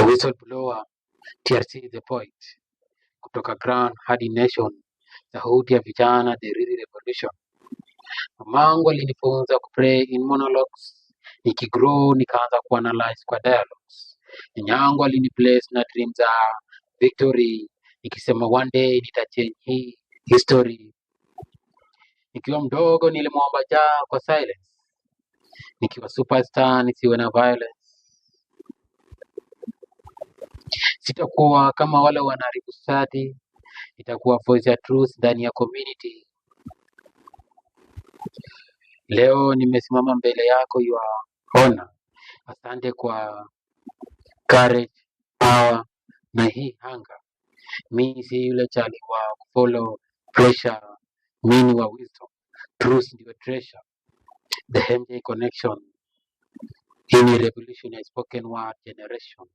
ya whistleblower, TRC the poet, kutoka ground hadi nation, sauti ya vijana, the real revolution. Mamangu alinifunza kupray in monologues, nikigrow nikaanza kuanalyze kwa dialogues. Nyanyangu aliniplace na dreams za victory, nikisema one day nitachange hii history. Nikiwa mdogo nilimwomba Jah kwa silence, nikiwa superstar nisiwe na violence. Sitakuwa kama wale wanaharibu society, itakuwa voice ya truth ndani ya community. Leo nimesimama mbele yako your honor. Asante kwa courage, power na hii hunger. Mimi si yule chali wa follow pressure, mimi wa wisdom. Truth ndio treasure. The MJ connection. Hii ni revolution ya spoken word generation.